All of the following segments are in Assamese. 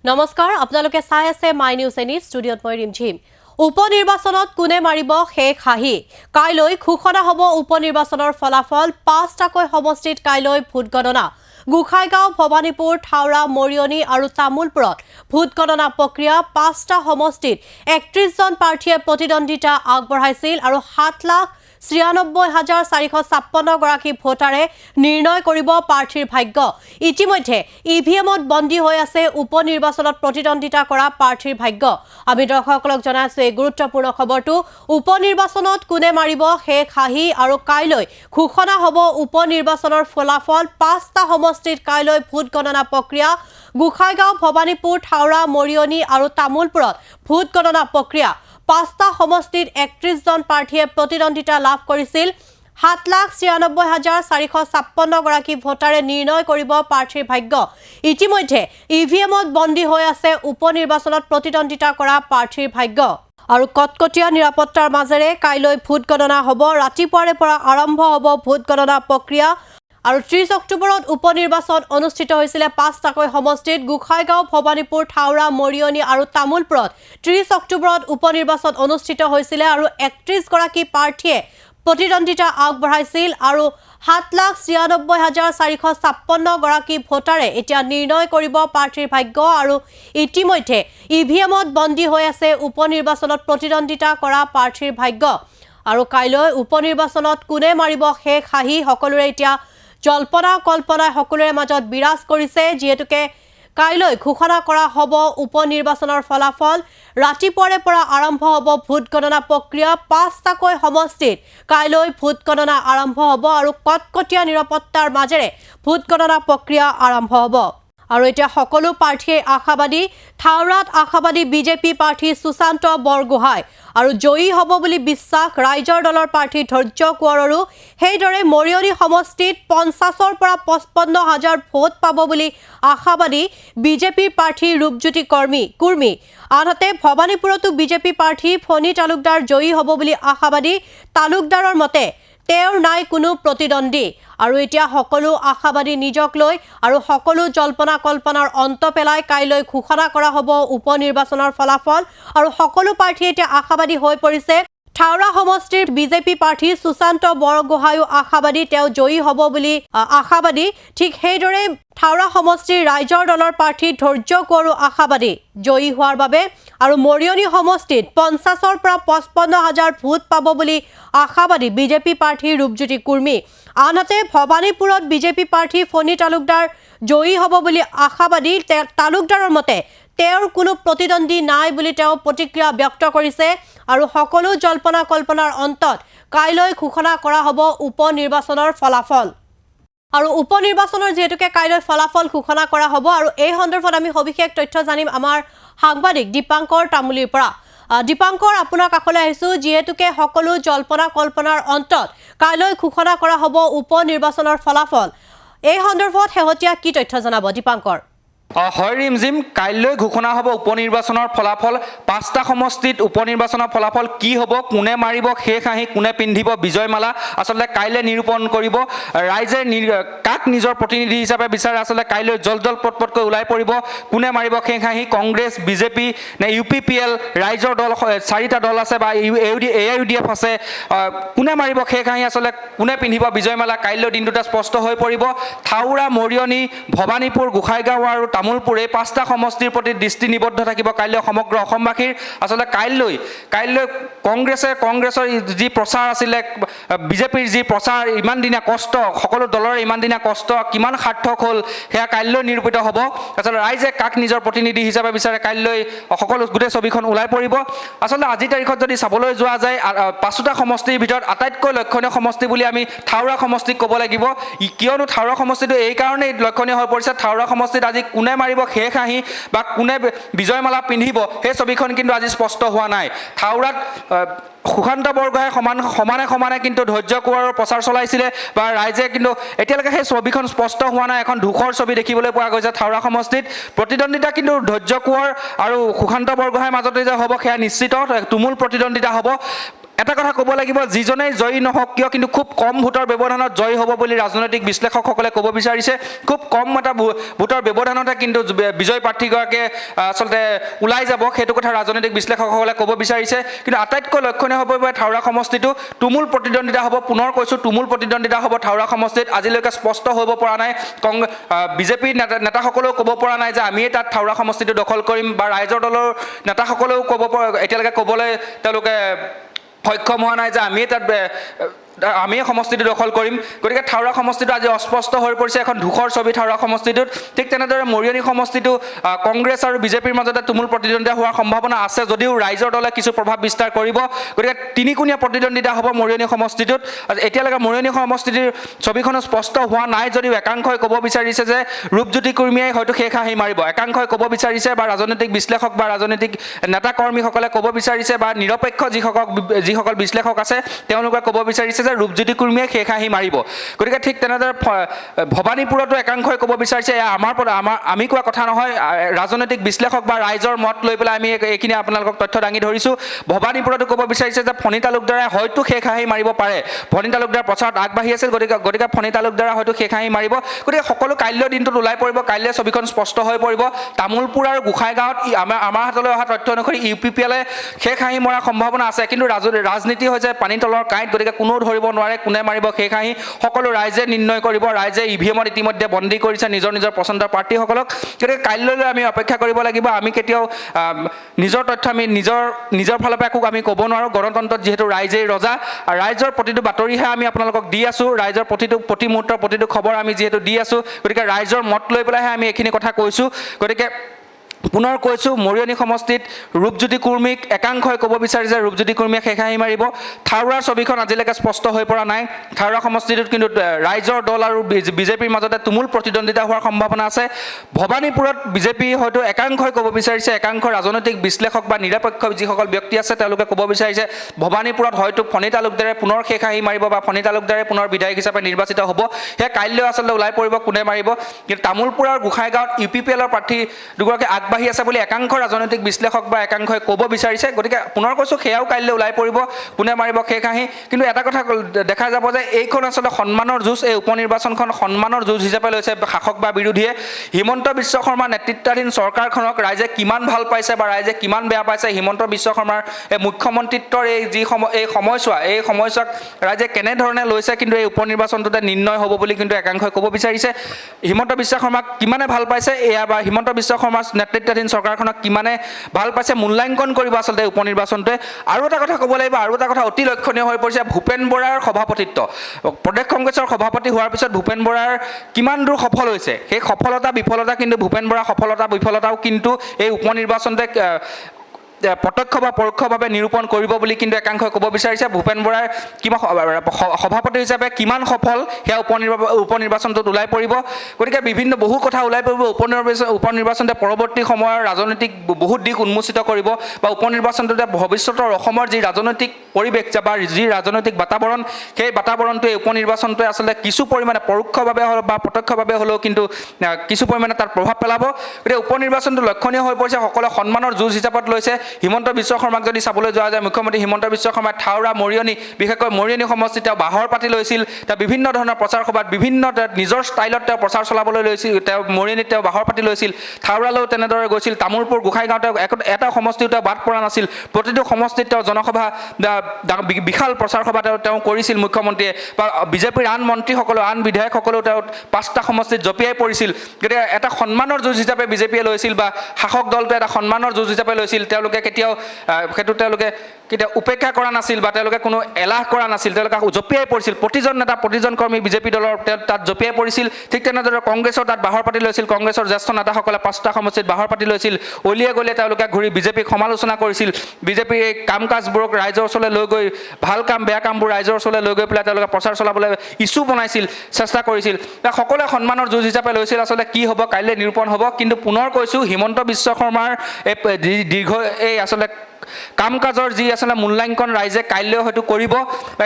নমস্কাৰ আপোনালোকে চাই আছে মাই নিউজ এনি ষ্টুডিঅ'ত মই ৰিমঝিম উপনিৰ্বাচনত কোনে মাৰিব শেষ হাঁহি কাইলৈ ঘোষণা হ'ব উপনিৰ্বাচনৰ ফলাফল পাঁচটাকৈ সমষ্টিত কাইলৈ ভোট গণনা গোখাইগাঁও ভৱানীপুৰ থাউৰা মৰিয়নি আৰু তামুলপুৰত ভোট গণনা প্ৰক্ৰিয়া পাঁচটা সমষ্টিত ৩১ জন প্ৰাৰ্থীয়ে প্ৰতিদ্বন্দ্বিতা আগবঢ়াইছিল আৰু ৭,৯৬,৪৫৬ গৰাকী ভোটাৰে নিৰ্ণয় কৰিব প্ৰাৰ্থীৰ ভাগ্য ইতিমধ্যে ইভিএমত বন্দী হৈ আছে উপনিৰ্বাচনত প্ৰতিদ্বন্দ্বিতা কৰা প্ৰাৰ্থীৰ ভাগ্য আমি দৰ্শকসকলক জনাইছো এই গুৰুত্বপূৰ্ণ খবৰটো উপনিৰ্বাচনত কোনে মাৰিব শেষ হাঁহি আৰু কাইলৈ ঘোষণা হ'ব উপনিৰ্বাচনৰ ফলাফল পাঁচটা সমষ্টিত কাইলৈ ভোট গণনা প্ৰক্ৰিয়া গোখাইগাঁও ভৱানীপুৰ থাউৰা মৰিয়নি আৰু তামুলপুৰত ভোট গণনা প্ৰক্ৰিয়া পাঁচটা সমষ্টিত ৩১ জন প্ৰাৰ্থীয়ে প্ৰতিদ্বন্দ্বিতা লাভ কৰিছিল ৭,৯৬,৪৫৬ গৰাকী ভোটাৰে নিৰ্ণয় কৰিব প্ৰাৰ্থীৰ ভাগ্য ইতিমধ্যে ইভিএমত বন্দী হৈ আছে উপনিৰ্বাচনত প্ৰতিদ্বন্দ্বিতা কৰা প্ৰাৰ্থীৰ ভাগ্য আৰু কটকটীয়া নিৰাপত্তাৰ মাজেৰে কাইলৈ ভোট গণনা হ'ব ৰাতিপুৱাৰে পৰা আৰম্ভ হ'ব ভোট গণনা প্ৰক্ৰিয়া আৰু ৩০ অক্টোবৰত উপনিৰ্বাচন অনুষ্ঠিত হৈছিল পাঁচটাকৈ সমষ্টিত গোখাইগাঁও ভৱানীপুৰ থাউৰা মৰিয়নি আৰু তামুলপুৰত ৩০ অক্টোবৰত উপনিৰ্বাচন অনুষ্ঠিত হৈছিল আৰু ৩১ গৰাকী প্ৰাৰ্থীয়ে প্ৰতিদ্বন্দ্বিতা আগবঢ়াইছিল আৰু ৭,৯৬,৪৫৬ গৰাকী ভোটাৰে এতিয়া নিৰ্ণয় কৰিব প্ৰাৰ্থীৰ ভাগ্য আৰু ইতিমধ্যে ইভিএমত বন্দী হৈ আছে উপনিৰ্বাচনত প্ৰতিদ্বন্দ্বিতা কৰা প্ৰাৰ্থীৰ ভাগ্য আৰু কাইলৈ উপনিৰ্বাচনত কোনে মাৰিব শেষ হাঁহি সকলোৰে এতিয়া জল্পনা কল্পনাই সকলোৰে মাজত বিৰাজ কৰিছে যিহেতুকে কাইলৈ ঘোষণা কৰা হ'ব উপনিৰ্বাচনৰ ফলাফল ৰাতিপুৱাৰে পৰা আৰম্ভ হ'ব ভোট গণনা প্ৰক্ৰিয়া পাঁচটাকৈ সমষ্টিত কাইলৈ ভোট গণনা আৰম্ভ হ'ব আৰু কটকটীয়া নিৰাপত্তাৰ মাজেৰে ভোট গণনা প্ৰক্ৰিয়া আৰম্ভ হ'ব আৰু এতিয়া সকলো প্ৰাৰ্থীয়ে আশাবাদী থাউৰাত আশাবাদী বিজেপি প্ৰাৰ্থী সুশান্ত বৰগোহাঁই আৰু জয়ী হ'ব বুলি বিশ্বাস ৰাইজৰ দলৰ প্ৰাৰ্থী ধৈৰ্য কোঁৱৰৰো সেইদৰে মৰিয়নি সমষ্টিত ৫০ৰ পৰা ৫৫,০০০ ভোট পাব বুলি আশাবাদী বিজেপিৰ প্ৰাৰ্থী ৰূপজ্যোতি কুৰ্মী আনহাতে ভৱানীপুৰতো বিজেপি প্ৰাৰ্থী ফণী তালুকদাৰ জয়ী হ'ব বুলি আশাবাদী তালুকদাৰৰ মতে তেওঁৰ নাই কোনো প্ৰতিদ্বন্দ্বী আৰু এতিয়া সকলো আশাবাদী নিজক লৈ আৰু সকলো জল্পনা কল্পনাৰ অন্ত পেলাই কাইলৈ ঘোষণা কৰা হ'ব উপনিৰ্বাচনৰ ফলাফল আৰু সকলো প্ৰাৰ্থী এতিয়া আশাবাদী হৈ পৰিছে থাউৰা সমষ্টিৰ বিজেপি প্ৰাৰ্থী সুশান্ত বৰগোহাঁইও আশাবাদী তেওঁ জয়ী হ'ব বুলি আশাবাদী ঠিক সেইদৰে থাউৰা সমষ্টিৰ ৰাইজৰ দলৰ প্ৰাৰ্থী ধৈৰ্য কোঁৱৰো আশাবাদী জয়ী হোৱাৰ বাবে আৰু মৰিয়নি সমষ্টিত ৫০ৰ পৰা ৫৫,০০০ ভোট পাব বুলি আশাবাদী বিজেপি প্ৰাৰ্থী ৰূপজ্যোতি কুৰ্মী আনহাতে ভৱানীপুৰত বিজেপি প্ৰাৰ্থী ফণী তালুকদাৰ জয়ী হ'ব বুলি আশাবাদী তালুকদাৰৰ মতে তেওঁৰ কোনো প্ৰতিদ্বন্দ্বী নাই বুলি তেওঁ প্ৰতিক্ৰিয়া ব্যক্ত কৰিছে আৰু সকলো জল্পনা কল্পনাৰ অন্তত কাইলৈ ঘোষণা কৰা হ'ব উপনিৰ্বাচনৰ ফলাফল আৰু উপনিৰ্বাচনৰ যেহেতুকে কাইলৈ ফলাফল ঘোষণা কৰা হ'ব আৰু এই সন্দৰ্ভত আমি সবিশেষ তথ্য জানিম আমাৰ সাংবাদিক দীপাংকৰ তামুলীৰ পৰা দীপাংকৰ আপোনাৰ কাষলৈ আহিছো যেহেতুকে সকলো জল্পনা কল্পনাৰ অন্তত কাইলৈ ঘোষণা কৰা হ'ব উপনিৰ্বাচনৰ ফলাফল এই সন্দৰ্ভত শেহতীয়া কি তথ্য জনাব দীপাংকৰ হয় ৰিমজিম কাইলৈ ঘোষণা হ'ব উপনিৰ্বাচনৰ ফলাফল পাঁচটা সমষ্টিত উপনিৰ্বাচনৰ ফলাফল কি হ'ব কোনে মাৰিব শেষ হাঁহি কোনে পিন্ধিব বিজয়মালা আচলতে কাইলৈ নিৰূপণ কৰিব ৰাইজে কাক নিজৰ প্ৰতিনিধি হিচাপে বিচাৰে আচলতে কাইলৈ জল পটকৈ ওলাই পৰিব কোনে মাৰিব শেষ হাঁহি কংগ্ৰেছ বিজেপি নে UPPL ৰাইজৰ দল চাৰিটা দল আছে বা AIUDF আছে কোনে মাৰিব শেষ হাঁহি আচলতে কোনে পিন্ধিব বিজয়মালা কাইলৈ দিনটোতে স্পষ্ট হৈ পৰিব থাউৰা মৰিয়নি ভৱানীপুৰ গোখাইগাঁও আৰু তামুলপুৰ এই পাঁচটা সমষ্টিৰ প্ৰতি দৃষ্টি নিবদ্ধ থাকিব কাইলৈ সমগ্ৰ অসমবাসীৰ আচলতে কাইলৈ কংগ্ৰেছৰ যি প্ৰচাৰ আছিলে বিজেপিৰ যি প্ৰচাৰ ইমান দিনীয়া কষ্ট সকলো দলৰ ইমান দিনীয়া কষ্ট কিমান সাৰ্থক হ'ল সেয়া কাইলৈ নিৰূপিত হ'ব আচলতে ৰাইজে কাক নিজৰ প্ৰতিনিধি হিচাপে বিচাৰে কাইলৈ সকলো গোটেই ছবিখন ওলাই পৰিব আচলতে আজিৰ তাৰিখত যদি চাবলৈ যোৱা যায় পাঁচোটা সমষ্টিৰ ভিতৰত আটাইতকৈ লক্ষণীয় সমষ্টি বুলি আমি থাউৰা সমষ্টিক ক'ব লাগিব কিয়নো থাউৰা সমষ্টিটো এই কাৰণেই লক্ষণীয় হৈ পৰিছে থাউৰা সমষ্টিত আজি কোনে মাৰিব শেষ হাঁহি বা কোনে বিজয়মালা পিন্ধিব সেই ছবিখন কিন্তু আজি স্পষ্ট হোৱা নাই থাউৰাত সুশান্ত বৰগোহাঁই সমানে কিন্তু ধৈৰ্য কোঁৱৰৰ প্ৰচাৰ চলাইছিলে বা ৰাইজে কিন্তু এতিয়ালৈকে সেই ছবিখন স্পষ্ট হোৱা নাই এখন ধূসৰ ছবি দেখিবলৈ পোৱা গৈছে থাউৰা সমষ্টিত প্ৰতিদ্বন্দ্বিতা কিন্তু ধৈৰ্য কোঁৱৰ আৰু সুশান্ত বৰগোহাঁইৰ মাজতে যে হ'ব সেয়া নিশ্চিত তুমুল প্ৰতিদ্বন্দ্বিতা হ'ব এটা কথা ক'ব লাগিব, যিজনেই জয়ী নহওক কিয় কিন্তু খুব কম ভোটৰ ব্যৱধানত জয়ী হ'ব বুলি ৰাজনৈতিক বিশ্লেষকসকলে ক'ব বিচাৰিছে। খুব কম এটা ভোটৰ ব্যৱধানতে কিন্তু বিজয় প্ৰাৰ্থীগৰাকীয়ে আচলতে ওলাই যাব, সেইটো কথা ৰাজনৈতিক বিশ্লেষকসকলে ক'ব বিচাৰিছে। কিন্তু আটাইতকৈ লক্ষণীয় হ'ব পাৰে থাওৰা সমষ্টিটো তুমুল প্ৰতিদ্বন্দ্বিতা হ'ব। পুনৰ কৈছোঁ, তুমুল প্ৰতিদ্বন্দ্বিতা হ'ব থাওৰা সমষ্টিত। আজিলৈকে স্পষ্ট হ'ব পৰা নাই, বিজেপিৰ নেতাসকলেও ক'ব পৰা নাই যে আমিয়ে তাত থাওৰা সমষ্টিটো দখল কৰিম, বা ৰাইজৰ দলৰ নেতাসকলেও এতিয়ালৈকে ক'বলৈ তেওঁলোকে সক্ষম হোৱা নাই যে আমিয়ে সমষ্টিটো দখল কৰিম। গতিকে থাওৰা সমষ্টিটো আজি অস্পষ্ট হৈ পৰিছে, এখন ধূসৰ ছবি থাওৰা সমষ্টিটোত। ঠিক তেনেদৰে মৰিয়নি সমষ্টিটো কংগ্ৰেছ আৰু বিজেপিৰ মাজতে তুমুল প্ৰতিদ্বন্দ্বিতা হোৱাৰ সম্ভাৱনা আছে, যদিও ৰাইজৰ দলে কিছু প্ৰভাৱ বিস্তাৰ কৰিব। গতিকে তিনিকোণীয়া প্ৰতিদ্বন্দ্বিতা হ'ব মৰিয়নি সমষ্টিটোত। এতিয়ালৈকে মৰিয়নি সমষ্টিটোৰ ছবিখনো স্পষ্ট হোৱা নাই, যদিও একাংশই ক'ব বিচাৰিছে যে ৰূপজ্যোতি কুৰ্মীয়ে হয়তো শেষ হাঁহি মাৰিব। একাংশই ক'ব বিচাৰিছে, বা ৰাজনৈতিক বিশ্লেষক বা ৰাজনৈতিক নেতা কৰ্মীসকলে ক'ব বিচাৰিছে, বা নিৰপেক্ষ যিসকল বিশ্লেষক আছে তেওঁলোকে ক'ব বিচাৰিছে যে ৰূপজ্যোতি কুৰ্মীয়ে শেষ হাঁহি মাৰিব। গতিকে ঠিক তেনেদৰে ভৱানীপুৰতো একাংশই ক'ব বিচাৰিছে, আমি কোৱা কথা নহয়, ৰাজনৈতিক বিশ্লেষক বা ৰাইজৰ মত লৈ পেলাই আমি এইখিনি আপোনালোকক তথ্য দাঙি ধৰিছোঁ। ভৱানীপুৰতো ক'ব বিচাৰিছে যে ফণী তালুকদাৰে হয়তো শেষ হাঁহি মাৰিব পাৰে। ফণী তালুকদাৰ প্ৰচাৰত আগবাঢ়ি আছিল, গতিকে ফণী তালুকদাৰে হয়তো শেষ হাঁহি মাৰিব। গতিকে সকলো কাইলৈ দিনটোত ওলাই পৰিব, কাইলৈ ছবিখন স্পষ্ট হৈ পৰিব। তামোলপুৰ আৰু গোসাইগাঁৱত আমাৰ হাতলৈ অহা তথ্য অনুসৰি UPPLে শেষ হাঁহি মৰাৰ সম্ভাৱনা আছে, কিন্তু ৰাজনীতি হৈছে পানী তলৰ কাঁইট। গতিকে কোনো ধৰিব নোৱাৰে কোনে মাৰিব শেষ হাঁহি, সকলো ৰাইজে নিৰ্ণয় কৰিব। ৰাইজে EVMত ইতিমধ্যে বন্দী কৰিছে নিজৰ পচন্দৰ প্ৰাৰ্থীসকলক। গতিকে কাইলৈ আমি অপেক্ষা কৰিব লাগিব। আমি কেতিয়াও নিজৰ তথ্য আমি নিজৰ ফালৰ পৰা একো আমি ক'ব নোৱাৰোঁ। গণতন্ত্ৰত যিহেতু ৰাইজেই ৰজা, ৰাইজৰ প্ৰতিটো বাতৰিহে আমি আপোনালোকক দি আছোঁ, ৰাইজৰ প্ৰতি মুহূৰ্তৰ প্ৰতিটো খবৰ আমি যিহেতু দি আছোঁ, গতিকে ৰাইজৰ মত লৈ পেলাইহে আমি এইখিনি কথা কৈছোঁ। গতিকে পুনৰ কৈছোঁ, মৰিয়নি সমষ্টিত ৰূপজ্যোতি কুৰ্মীক একাংশই ক'ব বিচাৰে যে ৰূপজ্যোতি কুৰ্মীয়ে শেষ হাঁহি মাৰিব। থাওৰাৰ ছবিখন আজিলৈকে স্পষ্ট হৈ পৰা নাই। থাওৰা সমষ্টিটোত কিন্তু ৰাইজৰ দল আৰু বিজেপিৰ মাজতে তুমুল প্ৰতিদ্বন্দ্বিতা হোৱাৰ সম্ভাৱনা আছে। ভৱানীপুৰত বিজেপি হয়তো একাংশই ক'ব বিচাৰিছে, একাংশ ৰাজনৈতিক বিশ্লেষক বা নিৰপেক্ষ যিসকল ব্যক্তি আছে তেওঁলোকে ক'ব বিচাৰিছে ভৱানীপুৰত হয়তো ফণী তালুকদাৰে পুনৰ শেষ হাঁহি মাৰিব, বা ফণী তালুকদাৰে পুনৰ বিধায়ক হিচাপে নিৰ্বাচিত হ'ব। সেয়া কাইলৈ আচলতে ওলাই পৰিব কোনে মাৰিব। কিন্তু তামোলপুৰ আৰু গোসাইগাঁৱত UPPLৰ প্ৰাৰ্থী দুগৰাকী আগবাঢ়ি আছে বুলি একাংশ ৰাজনৈতিক বিশ্লেষক বা একাংশই ক'ব বিচাৰিছে। গতিকে পুনৰ কৈছোঁ, সেয়াও কাইলৈ ওলাই পৰিব কোনে মাৰিব শেষ হাঁহি। কিন্তু এটা কথা দেখা যাব যে এইখন আচলতে সন্মানৰ যুঁজ, এই উপনিৰ্বাচনখন সন্মানৰ যুঁজ হিচাপে লৈছে শাসক বা বিৰোধীয়ে। হিমন্ত বিশ্ব শৰ্মা নেতৃত্বাধীন চৰকাৰখনক ৰাইজে কিমান ভাল পাইছে বা ৰাইজে কিমান বেয়া পাইছে, হিমন্ত বিশ্ব শৰ্মাৰ এই মুখ্যমন্ত্ৰিত্বৰ এই সময়ছোৱাক ৰাইজে কেনেধৰণে লৈছে, কিন্তু এই উপনিৰ্বাচনটোতে নিৰ্ণয় হ'ব বুলি কিন্তু একাংশই ক'ব বিচাৰিছে। হিমন্ত বিশ্ব শৰ্মাক কিমানে ভাল পাইছে এয়া, বা হিমন্ত বিশ্ব শৰ্মাৰ নেতৃত্বাধীন চৰকাৰখনক কিমানে ভাল পাইছে মূল্যাংকন কৰিব আচলতে উপনিৰ্বাচনটোৱে। আৰু এটা কথা ক'ব লাগিব, আৰু এটা কথা অতি লক্ষণীয় হৈ পৰিছে, ভূপেন বৰাৰ সভাপতিত্ব। প্ৰদেশ কংগ্ৰেছৰ সভাপতি হোৱাৰ পিছত ভূপেন বৰাৰ কিমান দূৰ সফল হৈছে, সেই সফলতা বিফলতা কিন্তু ভূপেন বৰাৰ বিফলতাও কিন্তু এই উপনিৰ্বাচনতে প্ৰত্যক্ষ বা পৰোক্ষভাৱে নিৰূপণ কৰিব বুলি কিন্তু একাংশই ক'ব বিচাৰিছে। ভূপেন বৰাই সভাপতি হিচাপে কিমান সফল সেয়া উপনিৰ্বাচনটোত ওলাই পৰিব। গতিকে বহু কথা ওলাই পৰিব। উপনিৰ্বাচনতে পৰৱৰ্তী সময়ৰ ৰাজনৈতিক বহুত দিশ উন্মোচিত কৰিব, বা উপনিৰ্বাচনটোতে ভৱিষ্যতৰ অসমৰ যি ৰাজনৈতিক পৰিৱেশ বা যি ৰাজনৈতিক বাতাবৰণ, সেই বাতাবৰণটোৱে উপনিৰ্বাচনটোৱে আচলতে কিছু পৰিমাণে পৰোক্ষভাৱে হওক বা প্ৰত্যক্ষভাৱে হ'লেও কিন্তু কিছু পৰিমাণে তাত প্ৰভাৱ পেলাব। গতিকে উপনিৰ্বাচনটো লক্ষণীয় হৈ পৰিছে, সকলোৱে সন্মানৰ যুঁজ হিচাপত লৈছে। হিমন্ত বিশ্ব শৰ্মাক যদি চাবলৈ যোৱা যায়, মুখ্যমন্ত্ৰী হিমন্ত বিশ্ব শৰ্মাই থাওৰা মৰিয়নি, বিশেষকৈ মৰিয়নি সমষ্টিত তেওঁ বাহৰ পাতি লৈছিল। তেওঁ বিভিন্ন ধৰণৰ প্ৰচাৰ সভাত বিভিন্ন নিজৰ ষ্টাইলত তেওঁ প্ৰচাৰ চলাবলৈ লৈছিল। তেওঁ মৰিয়নিত তেওঁ বাহৰ পাতি লৈছিল, থাওৰালৈও তেনেদৰে গৈছিল। তামোলপুৰ গোসাইগাঁৱত এটা সমষ্টিও তেওঁ বাদ পৰা নাছিল। প্ৰতিটো সমষ্টিত তেওঁ জনসভা, বিশাল প্ৰচাৰ সভা তেওঁ কৰিছিল মুখ্যমন্ত্ৰীয়ে, বা বিজেপিৰ আন মন্ত্ৰীসকলেও আন বিধায়কসকলেও তেওঁ 5টা সমষ্টিত জঁপিয়াই পৰিছিল। গতিকে এটা সন্মানৰ যুঁজ হিচাপে বিজেপিয়ে লৈছিল, বা শাসক দলটোৱে এটা সন্মানৰ যুঁজ হিচাপে লৈছিল। তেওঁলোকে কেতিয়াও উপেক্ষা কৰা নাছিল, বা তেওঁলোকে কোনো এলাহ কৰা নাছিল। তেওঁলোকে জঁপিয়াই পৰিছিল, প্ৰতিজন নেতা প্ৰতিজন কৰ্মী বিজেপি দলৰ তাত জঁপিয়াই পৰিছিল। ঠিক তেনেদৰে কংগ্ৰেছৰ তাত বাহৰ পাতি লৈছিল। কংগ্ৰেছৰ জ্যেষ্ঠ নেতাসকলে 5টা সমষ্টিত বাহৰ পাতি লৈছিল। অলিয়ে গলিয়ে তেওঁলোকে ঘূৰি বিজেপিক সমালোচনা কৰিছিল। বিজেপিৰ এই কাম কাজবোৰক ৰাইজৰ ওচৰলৈ লৈ গৈ, ভাল কাম বেয়া কামবোৰ ৰাইজৰ ওচৰলৈ লৈ গৈ পেলাই তেওঁলোকে প্ৰচাৰ চলাবলৈ ইছ্যু বনাইছিল, চেষ্টা কৰিছিল। সকলোৱে সন্মানৰ যুঁজ হিচাপে লৈছিল। আচলতে কি হ'ব কাইলৈ নিৰূপণ হ'ব। কিন্তু পুনৰ কৈছোঁ, হিমন্ত বিশ্ব শৰ্মাৰ আচলতে কাম কাজৰ যি আচলতে মূল্যাংকন ৰাইজে কাইলৈ হয়তো কৰিব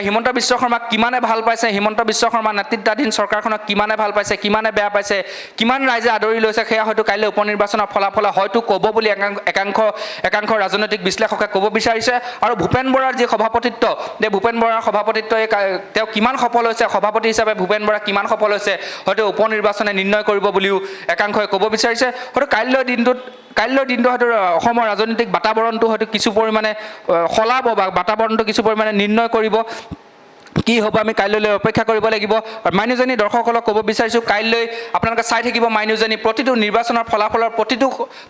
হিমন্ত বিশ্ব শৰ্মাক কিমানে ভাল পাইছে হিমন্ত বিশ্ব শৰ্মা নেতৃত্বাধীন চৰকাৰখনক কিমানে ভাল পাইছে কিমানে বেয়া পাইছে কিমান ৰাইজে আদৰি লৈছে সেয়া হয়তো কাইলৈ উপনিৰ্বাচনৰ ফলাফল হয়তো ক'ব বুলি একাংশ ৰাজনৈতিক বিশ্লেষকে ক'ব বিচাৰিছে আৰু ভূপেন বৰাৰ যি সভাপতিত্ব ভূপেন বৰাৰ সভাপতিত্বই তেওঁ কিমান সফল হৈছে সভাপতি হিচাপে ভূপেন বৰা কিমান সফল হৈছে হয়তো উপনিৰ্বাচনে নিৰ্ণয় কৰিব বুলিও একাংশই ক'ব বিচাৰিছে হয়তো কাইলৈৰ দিনটো হয়তো অসমৰ ৰাজনৈতিক বাতাবৰণটো হয়তো কিছু পৰিমাণে সলাব বা বাতাবৰণটো কিছু পৰিমাণে নিৰ্ণয় কৰিব কি হ'ব আমি কাইলৈ অপেক্ষা কৰিব লাগিব আৰু মাইনুজনী দৰ্শকসকলক ক'ব বিচাৰিছোঁ কাইলৈ আপোনালোকে চাই থাকিব মাইনুজনী প্ৰতিটো নিৰ্বাচনৰ ফলাফলৰ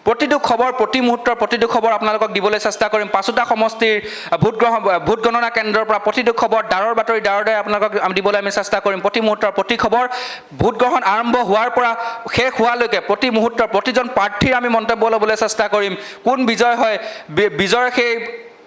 প্ৰতিটো খবৰ প্ৰতি মুহূৰ্তৰ প্ৰতিটো খবৰ আপোনালোকক দিবলৈ চেষ্টা কৰিম পাঁচোটা সমষ্টিৰ ভোট গণনা কেন্দ্ৰৰ পৰা প্ৰতিটো খবৰ দাৰৰ বাতৰি দাৰে আপোনালোকক দিবলৈ আমি চেষ্টা কৰিম প্ৰতি মুহূৰ্তৰ প্ৰতি খবৰ ভোট গ্ৰহণ আৰম্ভ হোৱাৰ পৰা শেষ হোৱালৈকে প্ৰতি মুহূৰ্তৰ প্ৰতিজন প্ৰাৰ্থীৰ আমি মন্তব্য ল'বলৈ চেষ্টা কৰিম কোন বিজয় হয় বিজয়ৰ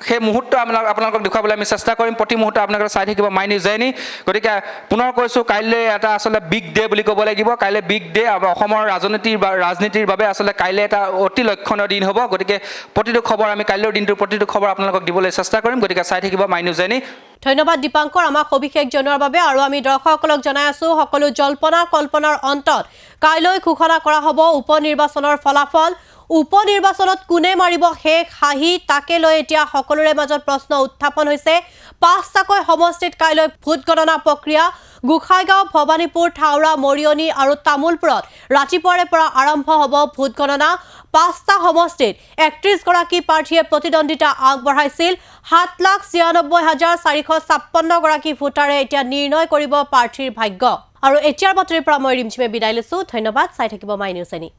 সেই মুহূৰ্ত আপোনালোকক দেখুৱাবলৈ আমি চেষ্টা কৰিম প্ৰতি মুহূৰ্ত আপোনালোকে চাই থাকিব মাই নিউজ জেনি গতিকে পুনৰ কৈছোঁ কাইলৈ এটা আচলতে বিগ ডে বুলি ক'ব লাগিব কাইলৈ বিগ ডে অসমৰ ৰাজনীতিৰ বাবে আচলতে কাইলৈ এটা অতি লক্ষণীয় দিন হ'ব গতিকে প্ৰতিটো খবৰ আমি কাইলৈৰ দিনটোৰ প্ৰতিটো খবৰ আপোনালোকক দিবলৈ চেষ্টা কৰিম গতিকে চাই থাকিব মাই নিউজ জেনি ধন্যবাদ দীপাংকৰ আমাক সবিশেষ জনোৱাৰ বাবে আৰু আমি দৰ্শকসকলক জনাই আছো সকলো জল্পনা কল্পনাৰ অন্তত কাইলৈ ঘোষণা কৰা হ'ব উপনিৰ্বাচনৰ ফলাফল উপনিৰ্বাচনত কোনে মাৰিব শেষ হাঁহি তাকে লৈ এতিয়া সকলোৰে মাজত প্ৰশ্ন উত্থাপন হৈছে পাঁচটাকৈ সমষ্টিত কাইলৈ ভোট গণনা প্ৰক্ৰিয়া গোসাইগাঁও ভৱানীপুৰ থাউৰা মৰিয়নি আৰু তামুলপুৰত ৰাতিপুৱাৰে পৰা আৰম্ভ হ'ব ভোট গণনা পাঁচটা সমষ্টিত ৩১ গৰাকী প্ৰাৰ্থীয়ে প্ৰতিদ্বন্দ্বিতা আগবঢ়াইছিল ৭,৯৬,৪৫৬ গৰাকী ভোটাৰে এতিয়া নিৰ্ণয় কৰিব প্ৰাৰ্থীৰ ভাগ্য আৰু এতিয়াৰ বাতৰিৰ পৰা মই ৰিমঝিমে বিদায় লৈছো ধন্যবাদ চাই থাকিব মাই নিউজ এনি